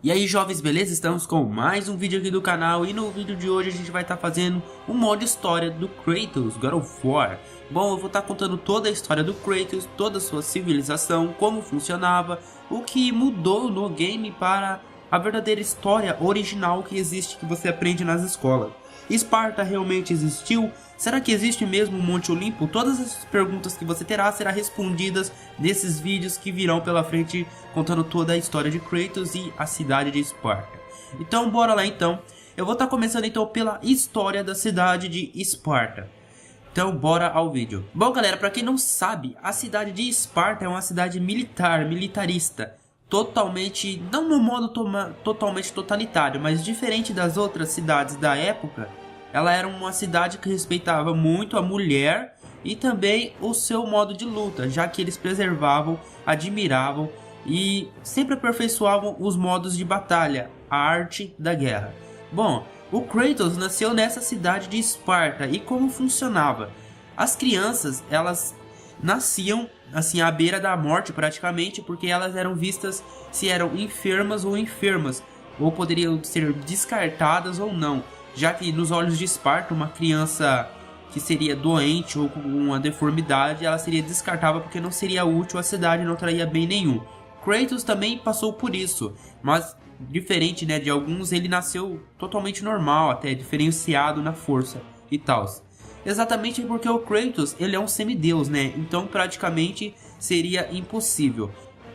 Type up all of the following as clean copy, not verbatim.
E aí jovens, beleza? Estamos com mais um vídeo aqui do canal e no vídeo de hoje a gente vai estar fazendo um modo história do Kratos, God of War. Bom, eu vou estar contando toda a história do Kratos, toda a sua civilização, como funcionava, o que mudou no game para a verdadeira história original que existe, que você aprende nas escolas. Esparta realmente existiu? Será que existe mesmo o Monte Olimpo? Todas essas perguntas que você terá serão respondidas nesses vídeos que virão pela frente, contando toda a história de Kratos e a cidade de Esparta. Então bora lá então. Eu vou estar começando então pela história da cidade de Esparta. Então bora ao vídeo. Bom galera, para quem não sabe, a cidade de Esparta é uma cidade militarista. Totalmente, não no modo totalmente totalitário, mas diferente das outras cidades da época. Ela era uma cidade que respeitava muito a mulher e também o seu modo de luta, já que eles preservavam, admiravam e sempre aperfeiçoavam os modos de batalha, a arte da guerra. Bom, o Kratos nasceu nessa cidade de Esparta e como funcionava? As crianças, elas nasciam assim à beira da morte praticamente, porque elas eram vistas se eram enfermas, ou poderiam ser descartadas ou não, já que nos olhos de Esparta uma criança que seria doente ou com uma deformidade, ela seria descartável porque não seria útil à cidade, não traria bem nenhum. Kratos também passou por isso, mas diferente, né, de alguns, ele nasceu totalmente normal, até diferenciado na força e tal. Exatamente porque o Kratos, ele é um semideus, né? Então praticamente seria impossível.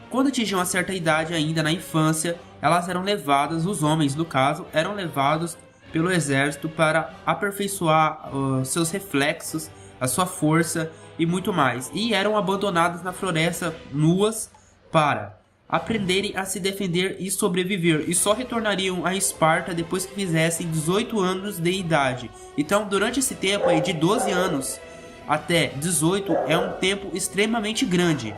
Quando atingiam uma certa idade ainda na infância, elas eram levadas, os homens no caso, eram levados pelo exército para aperfeiçoar seus reflexos, a sua força e muito mais. E eram abandonadas na floresta nuas para aprenderem a se defender e sobreviver, e só retornariam a Esparta depois que fizessem 18 anos de idade. Então durante esse tempo aí de 12 anos até 18 é um tempo extremamente grande,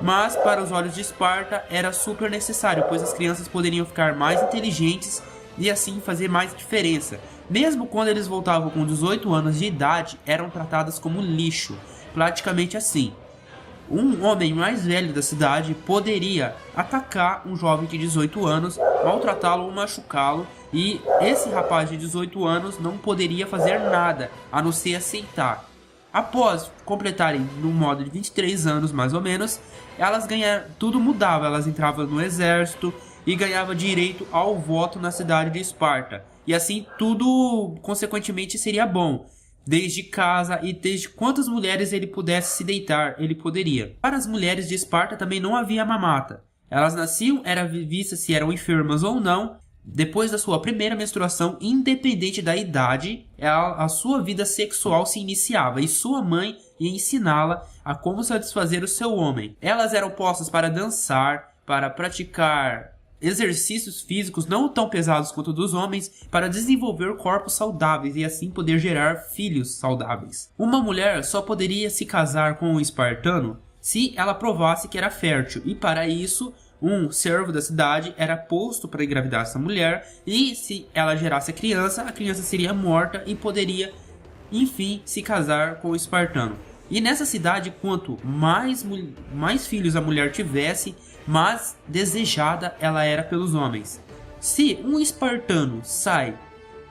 mas para os olhos de Esparta era super necessário, pois as crianças poderiam ficar mais inteligentes e assim fazer mais diferença. Mesmo quando eles voltavam com 18 anos de idade, eram tratadas como lixo, praticamente assim. Um homem mais velho da cidade poderia atacar um jovem de 18 anos, maltratá-lo ou machucá-lo, e esse rapaz de 18 anos não poderia fazer nada, a não ser aceitar. Após completarem no modo de 23 anos mais ou menos, elas ganharam, tudo mudava, elas entravam no exército e ganhavam direito ao voto na cidade de Esparta. E assim tudo consequentemente seria bom. Desde casa e desde quantas mulheres ele pudesse se deitar, ele poderia. Para as mulheres de Esparta também não havia mamata. Elas nasciam, era vista se eram enfermas ou não. Depois da sua primeira menstruação, independente da idade, a sua vida sexual se iniciava e sua mãe ia ensiná-la a como satisfazer o seu homem. Elas eram postas para dançar, para praticar exercícios físicos não tão pesados quanto dos homens, para desenvolver corpos saudáveis e assim poder gerar filhos saudáveis. Uma mulher só poderia se casar com um espartano se ela provasse que era fértil, e para isso um servo da cidade era posto para engravidar essa mulher, e se ela gerasse a criança seria morta e poderia enfim se casar com o espartano. E nessa cidade, quanto mais filhos a mulher tivesse, mais desejada ela era pelos homens. Se um espartano sai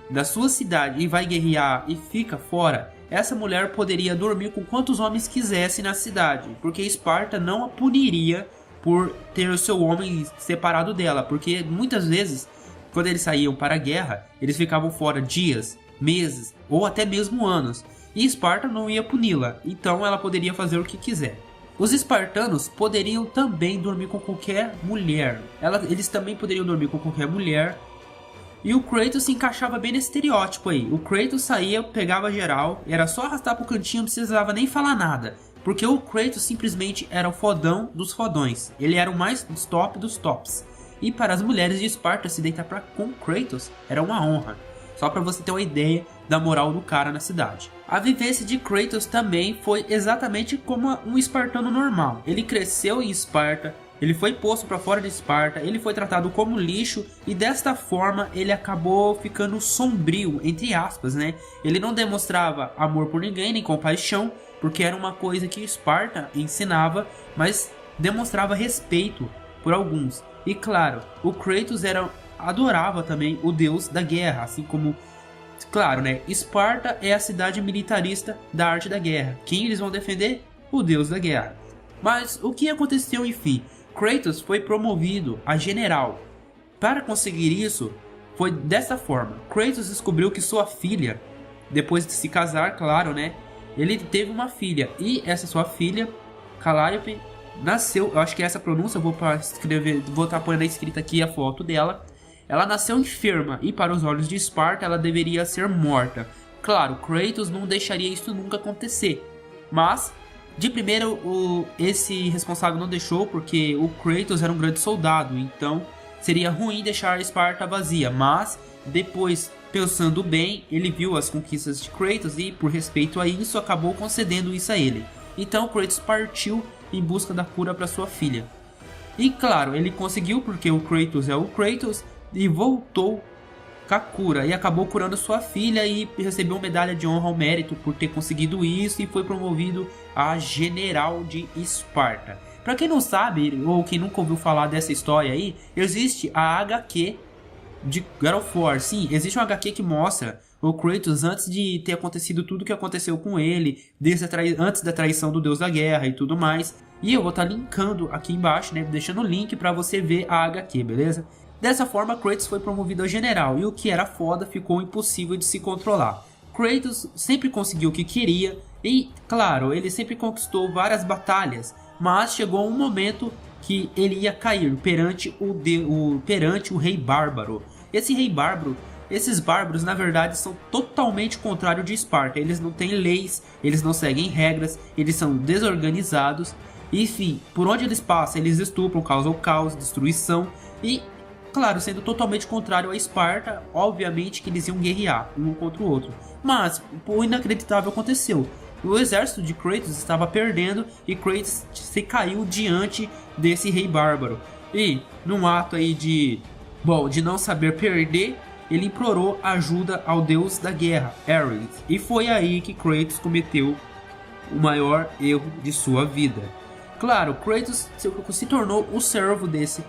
da sua cidade e vai guerrear e fica fora, essa mulher poderia dormir com quantos homens quisesse na cidade, porque Esparta não a puniria por ter o seu homem separado dela, porque muitas vezes, quando eles saíam para a guerra, eles ficavam fora dias, meses ou até mesmo anos, e Esparta não ia puni-la, então ela poderia fazer o que quiser. Os espartanos poderiam também dormir com qualquer mulher. Eles também poderiam dormir com qualquer mulher. E o Kratos se encaixava bem nesse estereótipo aí. O Kratos saía, pegava geral, era só arrastar pro cantinho, não precisava nem falar nada. Porque o Kratos simplesmente era o fodão dos fodões. Ele era o mais top dos tops. E para as mulheres de Esparta se deitar com Kratos era uma honra. Só para você ter uma ideia da moral do cara na cidade. A vivência de Kratos também foi exatamente como um espartano normal. Ele cresceu em Esparta, ele foi posto para fora de Esparta, ele foi tratado como lixo e desta forma ele acabou ficando sombrio, entre aspas, né? Ele não demonstrava amor por ninguém, nem compaixão, porque era uma coisa que Esparta ensinava, mas demonstrava respeito por alguns. E claro, o Kratos adorava também o deus da guerra, assim como, claro, né, Esparta é a cidade militarista da arte da guerra. Quem eles vão defender? O deus da guerra. Mas o que aconteceu, enfim? Kratos foi promovido a general. Para conseguir isso, foi dessa forma. Kratos descobriu que sua filha, depois de se casar, claro, né, ele teve uma filha. E essa sua filha, Calliope, nasceu, eu acho que é essa pronúncia, eu vou estar pondo na escrita aqui a foto dela. Ela nasceu enferma e para os olhos de Esparta ela deveria ser morta. Claro, Kratos não deixaria isso nunca acontecer. Mas, de primeiro, esse responsável não deixou porque o Kratos era um grande soldado. Então, seria ruim deixar Esparta vazia. Mas, depois, pensando bem, ele viu as conquistas de Kratos e, por respeito a isso, acabou concedendo isso a ele. Então, Kratos partiu em busca da cura para sua filha. E claro, ele conseguiu porque o Kratos é o Kratos e voltou com a cura e acabou curando sua filha e recebeu medalha de honra ao mérito por ter conseguido isso e foi promovido a general de Esparta. Para quem não sabe ou quem nunca ouviu falar dessa história aí, existe a HQ de God of War. Sim, existe um HQ que mostra o Kratos antes de ter acontecido tudo o que aconteceu com ele, antes da traição do deus da guerra e tudo mais. E eu vou estar linkando aqui embaixo, né, deixando o link para você ver a HQ, beleza? Dessa forma, Kratos foi promovido a general e o que era foda ficou impossível de se controlar. Kratos sempre conseguiu o que queria e, claro, ele sempre conquistou várias batalhas, mas chegou um momento que ele ia cair perante o rei bárbaro. Esses bárbaros na verdade são totalmente contrário de Esparta. Eles não têm leis, eles não seguem regras, eles são desorganizados. Enfim, por onde eles passam, eles estupram, causam caos, destruição e, claro, sendo totalmente contrário a Esparta, obviamente que eles iam guerrear um contra o outro. Mas o inacreditável aconteceu. O exército de Kratos estava perdendo e Kratos se caiu diante desse rei bárbaro. E, num ato aí de não saber perder, ele implorou ajuda ao deus da guerra, Ares. E foi aí que Kratos cometeu o maior erro de sua vida. Claro, Kratos se tornou o servo desse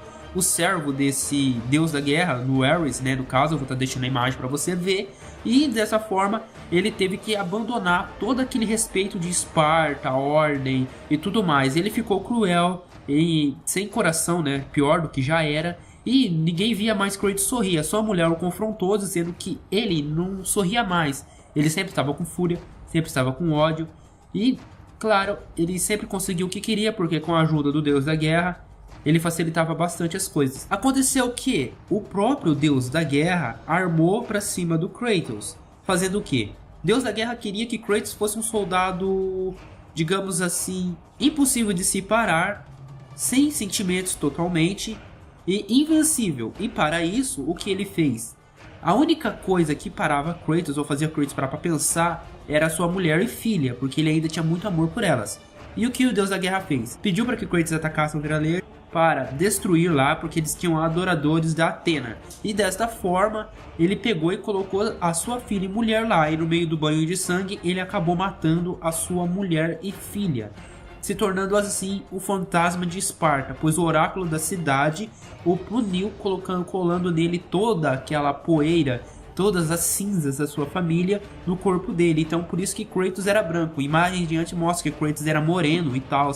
deus da guerra, no Ares, né, no caso, eu vou estar deixando a imagem para você ver, e dessa forma ele teve que abandonar todo aquele respeito de Esparta, ordem e tudo mais. Ele ficou cruel e sem coração, né, pior do que já era, e ninguém via mais Kratos sorrir. A sua mulher o confrontou dizendo que ele não sorria mais, ele sempre estava com fúria, sempre estava com ódio e, claro, ele sempre conseguiu o que queria porque com a ajuda do deus da guerra ele facilitava bastante as coisas. Aconteceu que o próprio deus da guerra armou para cima do Kratos, fazendo o quê? Deus da guerra queria que Kratos fosse um soldado, digamos assim, impossível de se parar, sem sentimentos totalmente e invencível. E para isso, o que ele fez? A única coisa que parava Kratos ou fazia Kratos parar para pensar era sua mulher e filha, porque ele ainda tinha muito amor por elas. E o que o deus da guerra fez? Pediu para que Kratos atacasse o Graleiro para destruir lá, porque eles tinham adoradores da Atena. E desta forma, ele pegou e colocou a sua filha e mulher lá. E no meio do banho de sangue, ele acabou matando a sua mulher e filha, se tornando assim o fantasma de Esparta, pois o oráculo da cidade o puniu colando nele toda aquela poeira, todas as cinzas da sua família no corpo dele. Então por isso que Kratos era branco. Imagens de antes mostram que Kratos era moreno e tal.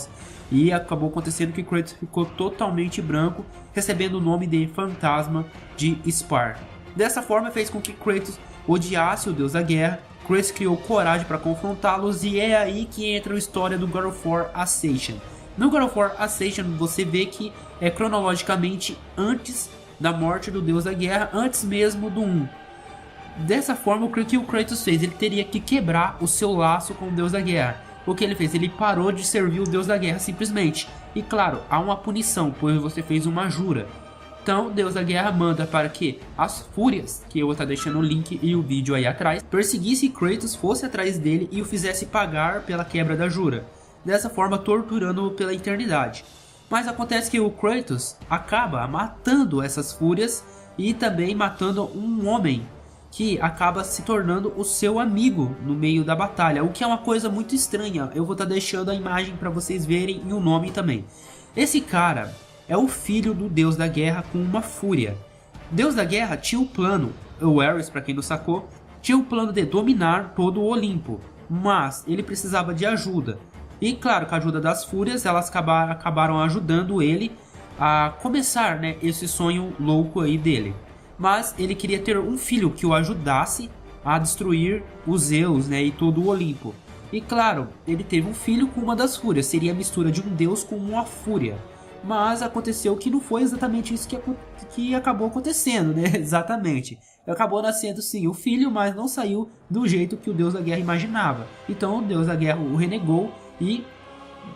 E acabou acontecendo que Kratos ficou totalmente branco, recebendo o nome de fantasma de Esparta. Dessa forma fez com que Kratos odiasse o deus da guerra. Kratos criou coragem para confrontá-los e é aí que entra a história do God of War Ascension. No God of War Ascension você vê que é cronologicamente antes da morte do deus da guerra, antes mesmo do 1. Dessa forma, o que o Kratos fez? Ele teria que quebrar o seu laço com o deus da guerra. O que ele fez? Ele parou de servir o deus da guerra simplesmente. E claro, há uma punição, pois você fez uma jura. Então, o deus da guerra manda para que as fúrias, que eu vou estar deixando o link e o vídeo aí atrás, perseguisse Kratos, fosse atrás dele e o fizesse pagar pela quebra da jura. Dessa forma, torturando-o pela eternidade. Mas acontece que o Kratos acaba matando essas fúrias e também matando um homem que acaba se tornando o seu amigo no meio da batalha, o que é uma coisa muito estranha. Eu vou estar deixando a imagem para vocês verem e o nome também. Esse cara é o filho do deus da guerra com uma fúria. O deus da guerra tinha um plano, o Ares, para quem não sacou, tinha o plano de dominar todo o Olimpo, mas ele precisava de ajuda. E claro, com a ajuda das fúrias, elas acabaram ajudando ele a começar, né, esse sonho louco aí dele. Mas ele queria ter um filho que o ajudasse a destruir os Zeus, né, e todo o Olimpo. E claro, ele teve um filho com uma das fúrias, seria a mistura de um deus com uma fúria. Mas aconteceu que não foi exatamente isso que acabou acontecendo, né? Exatamente. Acabou nascendo sim o filho, mas não saiu do jeito que o deus da guerra imaginava. Então o deus da guerra o renegou e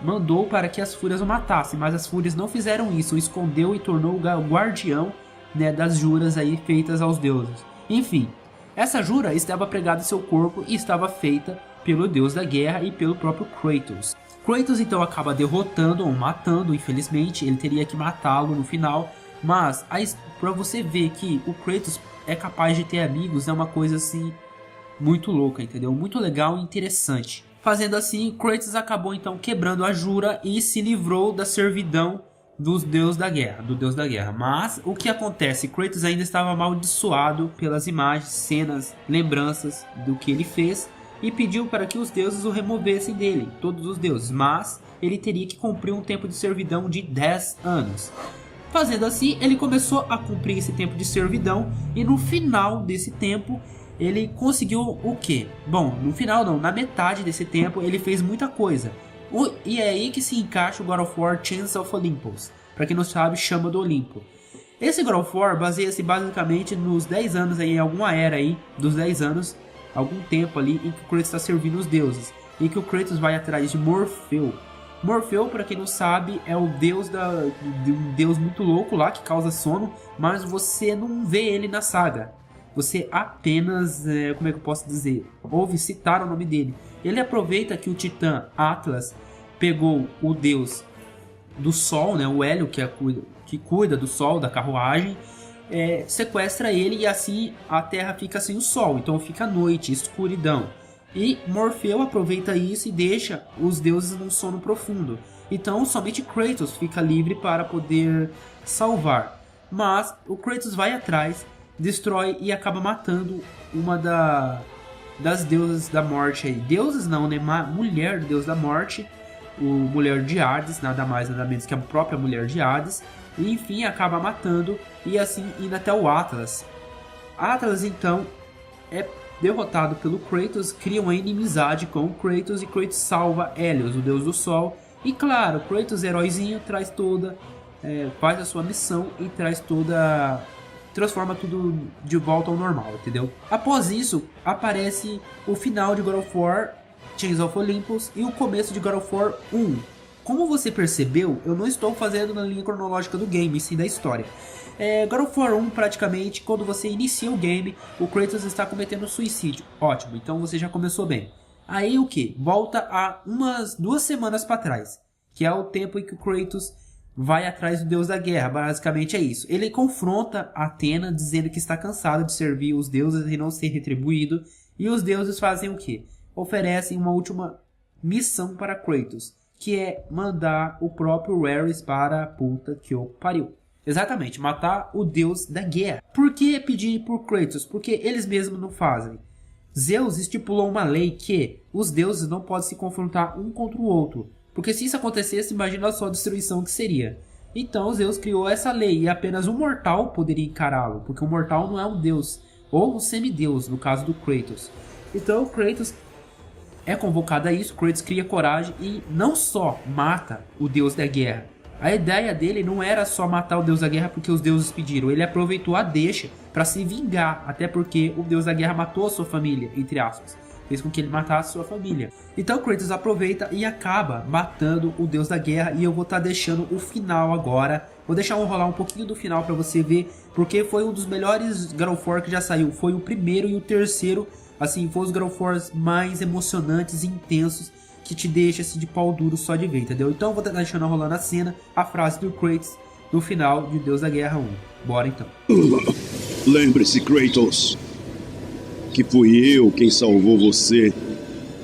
mandou para que as fúrias o matassem. Mas as fúrias não fizeram isso, o escondeu e tornou o guardião, né, das juras aí feitas aos deuses. Enfim, essa jura estava pregada em seu corpo e estava feita pelo deus da guerra e pelo próprio Kratos. Kratos então acaba derrotando ou matando, infelizmente, ele teria que matá-lo no final, mas pra você ver que o Kratos é capaz de ter amigos é uma coisa assim muito louca, entendeu? Muito legal e interessante. Fazendo assim, Kratos acabou então quebrando a jura e se livrou da servidão do deus da guerra. Mas o que acontece? Kratos ainda estava amaldiçoado pelas imagens, cenas, lembranças do que ele fez, e pediu para que os deuses o removessem dele, todos os deuses, mas ele teria que cumprir um tempo de servidão de 10 anos. Fazendo assim, ele começou a cumprir esse tempo de servidão e no final desse tempo ele conseguiu o quê? Bom, no final não, na metade desse tempo ele fez muita coisa. E é aí que se encaixa o God of War Chains of Olympus, para quem não sabe, chama do Olimpo. Esse God of War baseia-se basicamente nos 10 anos aí, em alguma era aí dos 10 anos, algum tempo ali em que o Kratos está servindo os deuses, em que o Kratos vai atrás de Morfeu. Morfeu, para quem não sabe, é o deus de um deus muito louco lá que causa sono, mas você não vê ele na saga. Você apenas, como é que eu posso dizer, ouve citar o nome dele. Ele aproveita que o titã Atlas pegou o deus do sol, né, o Hélio, que cuida do sol, da carruagem, sequestra ele e assim a Terra fica sem o sol, então fica noite, escuridão. E Morfeu aproveita isso e deixa os deuses num sono profundo. Então somente Kratos fica livre para poder salvar. Mas o Kratos vai atrás, destrói e acaba matando uma das deusas da morte aí. Deuses não, né? Mulher do deus da morte, mulher de Hades, nada mais nada menos que a própria mulher de Hades. E enfim, acaba matando e assim indo até o Atlas. Atlas então é derrotado pelo Kratos, cria uma inimizade com o Kratos e Kratos salva Hélios, o deus do sol. E claro, Kratos, heróizinho, faz a sua missão e transforma tudo de volta ao normal, entendeu? Após isso, aparece o final de God of War Chains of Olympus e o começo de God of War 1. Como você percebeu, eu não estou fazendo na linha cronológica do game, sim da história. God of War 1, praticamente, quando você inicia o game, o Kratos está cometendo suicídio. Ótimo, então você já começou bem. Aí o que? Volta a umas 2 semanas para trás, que é o tempo em que o Kratos vai atrás do deus da guerra. Basicamente é isso. Ele confronta Atena, dizendo que está cansado de servir os deuses e não ser retribuído. E os deuses fazem o que? Oferecem uma última missão para Kratos, que é mandar o próprio Ares para a puta que o pariu. Exatamente, matar o deus da guerra. Por que pedir por Kratos? Porque eles mesmos não fazem. Zeus estipulou uma lei que os deuses não podem se confrontar um contra o outro. Porque se isso acontecesse, imagina só a destruição que seria. Então Zeus criou essa lei e apenas um mortal poderia encará-lo. Porque o mortal não é um deus, ou um semideus, no caso do Kratos. Então o Kratos é convocado a isso, Kratos cria coragem e não só mata o deus da guerra. A ideia dele não era só matar o deus da guerra porque os deuses pediram. Ele aproveitou a deixa para se vingar, até porque o deus da guerra matou a sua família, entre aspas. Fez com que ele matasse sua família. Então Kratos aproveita e acaba matando o deus da guerra. E eu vou estar deixando o final agora. Vou deixar rolar um pouquinho do final para você ver, porque foi um dos melhores God of War que já saiu. Foi o primeiro e o terceiro, assim, foi os God of War mais emocionantes e intensos, que te deixa assim de pau duro só de ver, entendeu? Então eu vou estar deixando rolando a cena, a frase do Kratos no final de Deus da Guerra 1. Bora então. Lembre-se, Kratos, que fui eu quem salvou você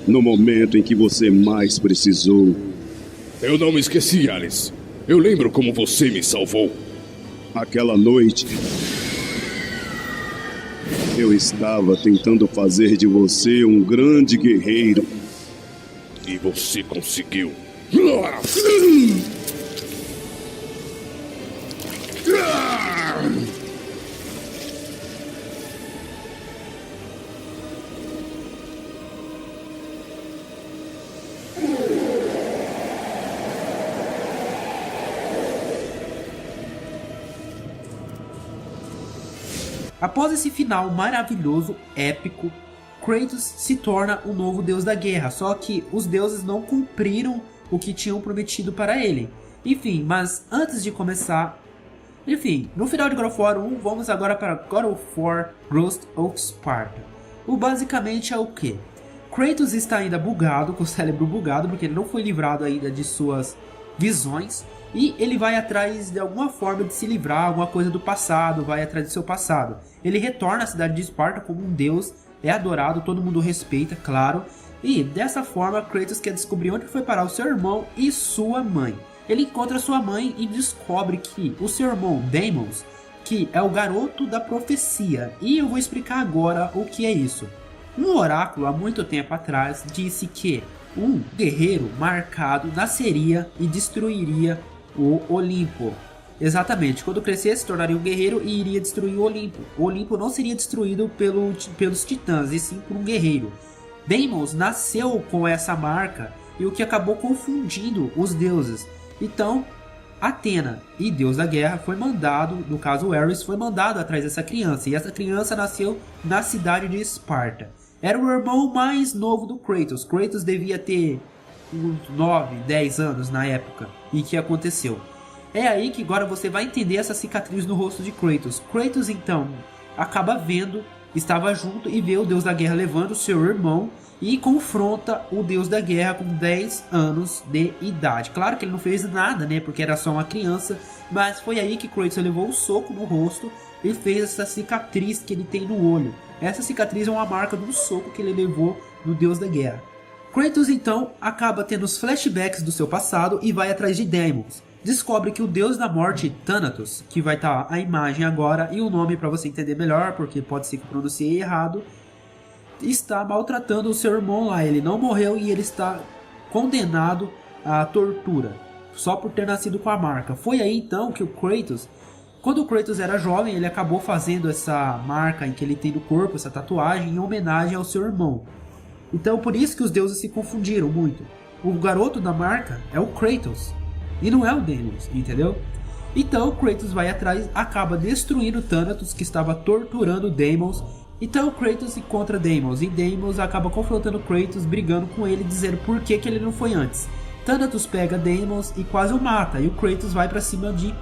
no momento em que você mais precisou. Eu não me esqueci, Ares. Eu lembro como você me salvou. Aquela noite, eu estava tentando fazer de você um grande guerreiro. E você conseguiu. Após esse final maravilhoso, épico, Kratos se torna o novo deus da guerra, só que os deuses não cumpriram o que tinham prometido para ele. Enfim, mas antes de começar... no final de God of War 1, vamos agora para God of War Ghost of Sparta. O basicamente é o que? Kratos está ainda bugado, com o cérebro bugado, porque ele não foi livrado ainda de suas visões. E ele vai atrás de alguma forma de se livrar, alguma coisa do passado, vai atrás do seu passado. Ele retorna à cidade de Esparta como um deus, é adorado, todo mundo respeita, claro. E dessa forma, Kratos quer descobrir onde foi parar o seu irmão e sua mãe. Ele encontra sua mãe e descobre que o seu irmão, Deimos, que é o garoto da profecia. E eu vou explicar agora o que é isso. Um oráculo, há muito tempo atrás, disse que um guerreiro marcado nasceria e destruiria o Olimpo. Exatamente, quando crescesse se tornaria um guerreiro e iria destruir o Olimpo. O Olimpo não seria destruído pelos titãs, e sim por um guerreiro. Deimos nasceu com essa marca e o que acabou confundindo os deuses. Então, Atena e Deus da Guerra foi mandado, no caso Ares, foi mandado atrás dessa criança. E essa criança nasceu na cidade de Esparta. Era o irmão mais novo do Kratos. Kratos devia ter uns 9, 10 anos na época em que aconteceu. É aí que agora você vai entender essa cicatriz no rosto de Kratos. Kratos então acaba vendo, estava junto e vê o Deus da Guerra levando seu irmão e confronta o Deus da Guerra com 10 anos de idade. Claro que ele não fez nada, né, porque era só uma criança, mas foi aí que Kratos levou um soco no rosto e fez essa cicatriz que ele tem no olho. Essa cicatriz é uma marca do soco que ele levou do Deus da Guerra. Kratos então acaba tendo os flashbacks do seu passado e vai atrás de Deimos. Descobre que o deus da morte, Thanatos, que vai estar a imagem agora e o nome para você entender melhor, porque pode ser que eu pronunciei errado, está maltratando o seu irmão lá. Ele não morreu e ele está condenado à tortura, só por ter nascido com a marca. Foi aí então que o Kratos, quando o Kratos era jovem, ele acabou fazendo essa marca em que ele tem no corpo, essa tatuagem, em homenagem ao seu irmão. Então por isso que os deuses se confundiram muito. O garoto da marca é o Kratos e não é o Deimos, entendeu? Então o Kratos vai atrás, acaba destruindo Thanatos, que estava torturando Deimos. Então o Kratos encontra Deimos e Deimos acaba confrontando Kratos, brigando com ele, dizendo por que ele não foi antes. Thanatos pega Deimos e quase o mata, e o Kratos vai pra cima de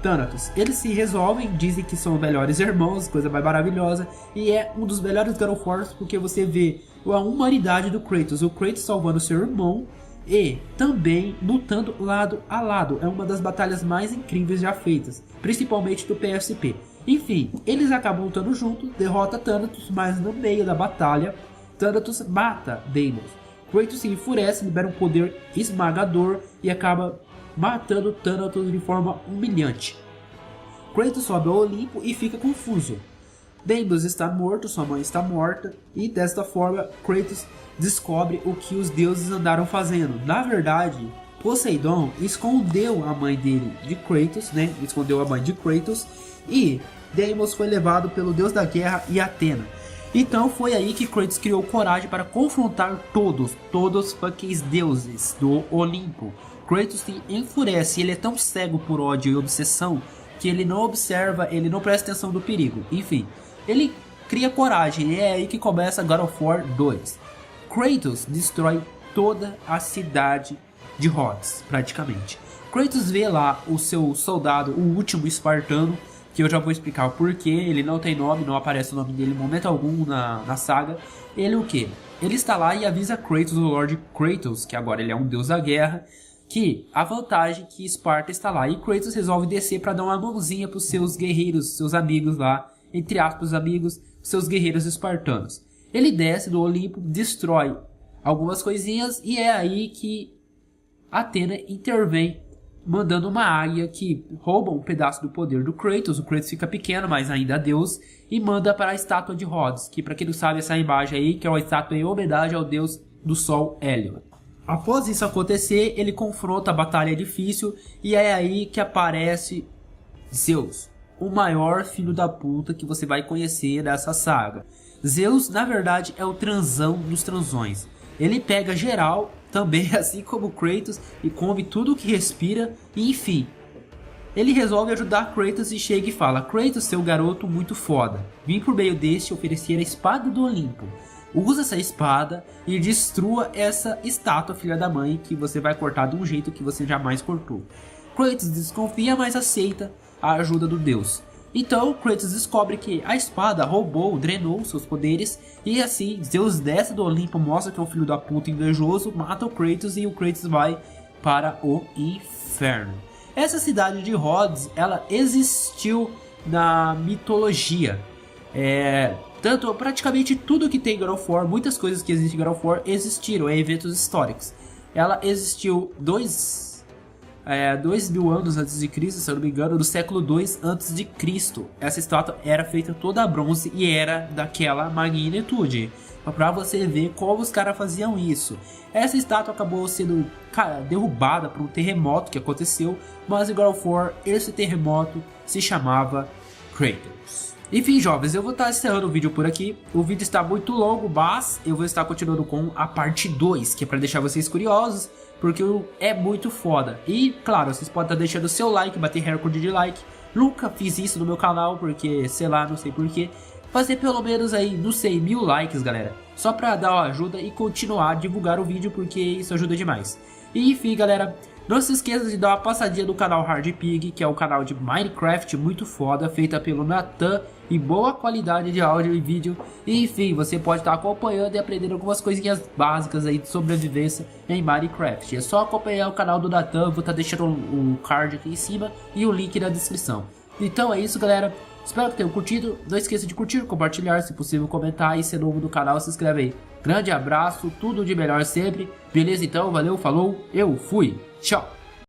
Thanatos. Eles se resolvem, dizem que são melhores irmãos, coisa mais maravilhosa, e é um dos melhores God of War porque você vê a humanidade do Kratos, o Kratos salvando seu irmão e também lutando lado a lado. É uma das batalhas mais incríveis já feitas, principalmente do PSP. Enfim, eles acabam lutando juntos, derrota Thanatos, mas no meio da batalha, Thanatos mata Deimos. Kratos se enfurece, libera um poder esmagador e acaba matando Thanatos de forma humilhante. Kratos sobe ao Olimpo e fica confuso. Deimos está morto, sua mãe está morta, e desta forma Kratos descobre o que os deuses andaram fazendo. Na verdade, Poseidon escondeu a mãe dele de Kratos, né? Escondeu a mãe de Kratos, e Deimos foi levado pelo Deus da Guerra e Atena. Então foi aí que Kratos criou coragem para confrontar todos os fucking deuses do Olimpo. Kratos se enfurece, ele é tão cego por ódio e obsessão que ele não observa, ele não presta atenção do perigo. Enfim, ele cria coragem e é aí que começa God of War 2. Kratos destrói toda a cidade de Rhodes, praticamente. Kratos vê lá o seu soldado, o último espartano, que eu já vou explicar o porquê. Ele não tem nome, não aparece o nome dele em momento algum na saga. Ele o quê? Ele está lá e avisa Kratos, o Lord Kratos, que agora ele é um deus da guerra, que a vantagem que Esparta está lá. E Kratos resolve descer para dar uma mãozinha para os seus guerreiros, seus amigos lá, entre aspas amigos, seus guerreiros espartanos. Ele desce do Olimpo, destrói algumas coisinhas e é aí que Atena intervém mandando uma águia que rouba um pedaço do poder do Kratos. O Kratos fica pequeno, mas ainda é Deus, e manda para a estátua de Rhodes, que para quem não sabe essa imagem aí, que é uma estátua em homenagem ao deus do sol Helios. Após isso acontecer, ele confronta a batalha difícil e é aí que aparece Zeus, o maior filho da puta que você vai conhecer nessa saga. Zeus, na verdade, é o transão dos transões. Ele pega geral, também assim como Kratos, e come tudo que respira, e enfim. Ele resolve ajudar Kratos e chega e fala: Kratos, seu garoto muito foda, vim por meio deste oferecer a espada do Olimpo. Usa essa espada e destrua essa estátua filha da mãe que você vai cortar de um jeito que você jamais cortou. Kratos desconfia, mas aceita a ajuda do deus. Então Kratos descobre que a espada roubou, drenou seus poderes, e assim Zeus desce do Olimpo, mostra que é um filho da puta invejoso, mata o Kratos e o Kratos vai para o inferno. Essa cidade de Rhodes, ela existiu na mitologia. Tanto praticamente tudo que tem em God of War, muitas coisas que existem em God of War existiram em eventos históricos. Ela existiu 2000 anos antes de Cristo, se eu não me engano, do século 2 antes de Cristo. Essa estátua era feita toda a bronze e era daquela magnitude. Pra você ver como os caras faziam isso. Essa estátua acabou sendo derrubada por um terremoto que aconteceu, mas em God of War esse terremoto se chamava Kratos. Enfim, jovens, eu vou estar encerrando o vídeo por aqui. O vídeo está muito longo, mas eu vou estar continuando com a parte 2, que é para deixar vocês curiosos, porque é muito foda. E, claro, vocês podem estar deixando o seu like, bater recorde de like. Nunca fiz isso no meu canal, porque, sei lá, não sei porquê. Fazer pelo menos aí, não sei, 1000 likes, galera. Só pra dar uma ajuda e continuar a divulgar o vídeo, porque isso ajuda demais. E, enfim, galera, não se esqueça de dar uma passadinha no canal Hard Pig, que é um canal de Minecraft muito foda, feita pelo Natan, e boa qualidade de áudio e vídeo. E, enfim, você pode estar acompanhando e aprendendo algumas coisinhas básicas aí de sobrevivência em Minecraft. É só acompanhar o canal do Natan, vou estar deixando o card aqui em cima e o link na descrição. Então é isso, galera. Espero que tenham curtido. Não esqueça de curtir, compartilhar, se possível comentar, e se é novo no canal, se inscreve aí. Grande abraço, tudo de melhor sempre. Beleza então, valeu, falou, eu fui, tchau.